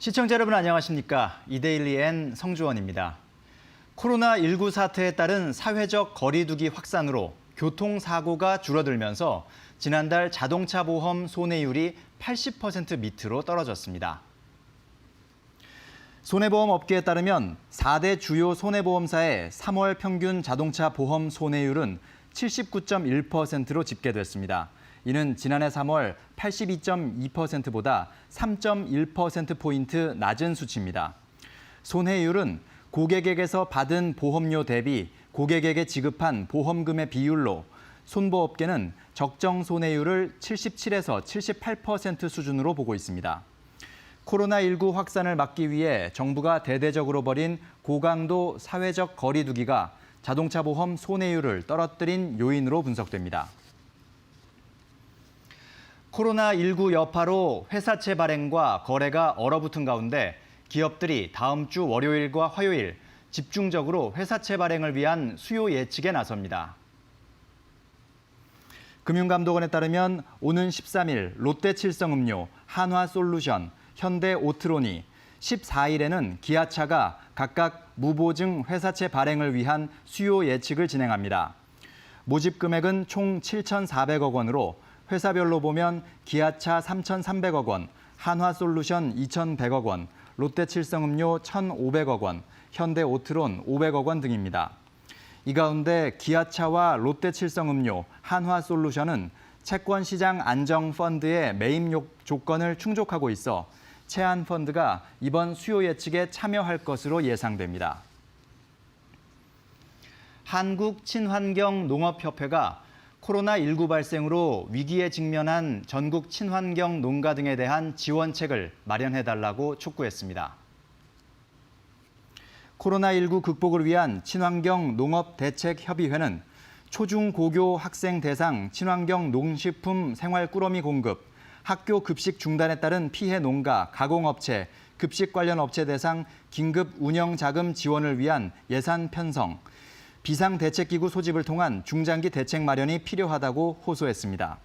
시청자 여러분 안녕하십니까? 이데일리엔 성주원입니다. 코로나19 사태에 따른 사회적 거리두기 확산으로 교통사고가 줄어들면서 지난달 자동차 보험 손해율이 80% 밑으로 떨어졌습니다. 손해보험 업계에 따르면 4대 주요 손해보험사의 3월 평균 자동차 보험 손해율은 79.1%로 집계됐습니다. 이는 지난해 3월 82.2%보다 3.1%포인트 낮은 수치입니다. 손해율은 고객에게서 받은 보험료 대비 고객에게 지급한 보험금의 비율로 손보업계는 적정 손해율을 77에서 78% 수준으로 보고 있습니다. 코로나19 확산을 막기 위해 정부가 대대적으로 벌인 고강도 사회적 거리두기가 자동차 보험 손해율을 떨어뜨린 요인으로 분석됩니다. 코로나19 여파로 회사채 발행과 거래가 얼어붙은 가운데 기업들이 다음 주 월요일과 화요일 집중적으로 회사채 발행을 위한 수요 예측에 나섭니다. 금융감독원에 따르면 오는 13일 롯데칠성음료, 한화솔루션, 현대오트로니, 14일에는 기아차가 각각 무보증 회사채 발행을 위한 수요 예측을 진행합니다. 모집 금액은 총 7,400억 원으로 회사별로 보면 기아차 3,300억 원, 한화솔루션 2,100억 원, 롯데칠성음료 1,500억 원, 현대오트론 500억 원 등입니다. 이 가운데 기아차와 롯데칠성음료, 한화솔루션은 채권시장 안정펀드의 매입 조건을 충족하고 있어 채안펀드가 이번 수요 예측에 참여할 것으로 예상됩니다. 한국친환경농업협회가 코로나19 발생으로 위기에 직면한 전국 친환경 농가 등에 대한 지원책을 마련해달라고 촉구했습니다. 코로나19 극복을 위한 친환경 농업대책협의회는 초중고교 학생 대상 친환경 농식품 생활 꾸러미 공급, 학교 급식 중단에 따른 피해 농가, 가공업체, 급식 관련 업체 대상 긴급 운영 자금 지원을 위한 예산 편성, 비상대책기구 소집을 통한 중장기 대책 마련이 필요하다고 호소했습니다.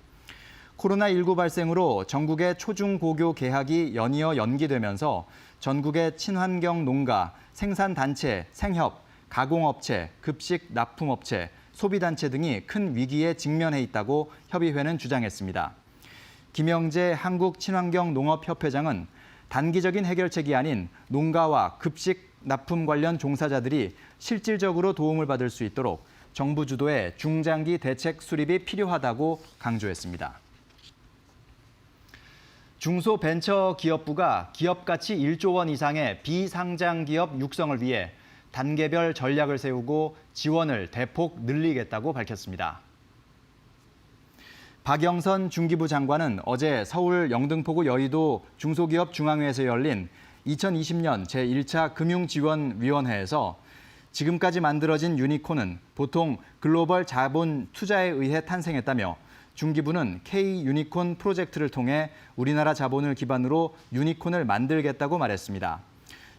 코로나19 발생으로 전국의 초중고교 개학이 연이어 연기되면서 전국의 친환경 농가, 생산단체, 생협, 가공업체, 급식 납품업체, 소비단체 등이 큰 위기에 직면해 있다고 협의회는 주장했습니다. 김영재 한국친환경농업협회장은 단기적인 해결책이 아닌 농가와 급식 납품 관련 종사자들이 실질적으로 도움을 받을 수 있도록 정부 주도의 중장기 대책 수립이 필요하다고 강조했습니다. 중소벤처기업부가 기업 가치 1조 원 이상의 비상장 기업 육성을 위해 단계별 전략을 세우고 지원을 대폭 늘리겠다고 밝혔습니다. 박영선 중기부 장관은 어제 서울 영등포구 여의도 중소기업중앙회에서 열린 2020년 제1차 금융지원위원회에서 지금까지 만들어진 유니콘은 보통 글로벌 자본 투자에 의해 탄생했다며 중기부는 K-유니콘 프로젝트를 통해 우리나라 자본을 기반으로 유니콘을 만들겠다고 말했습니다.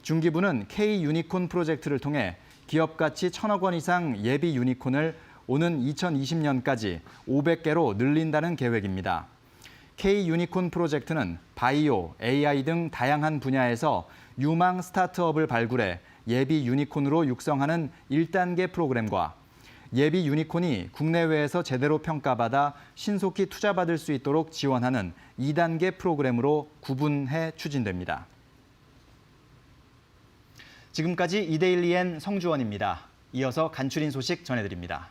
중기부는 K-유니콘 프로젝트를 통해 기업 가치 1,000억 원 이상 예비 유니콘을 오는 2020년까지 500개로 늘린다는 계획입니다. K-유니콘 프로젝트는 바이오, AI 등 다양한 분야에서 유망 스타트업을 발굴해 예비 유니콘으로 육성하는 1단계 프로그램과 예비 유니콘이 국내외에서 제대로 평가받아 신속히 투자받을 수 있도록 지원하는 2단계 프로그램으로 구분해 추진됩니다. 지금까지 이데일리엔 성주원입니다. 이어서 간추린 소식 전해드립니다.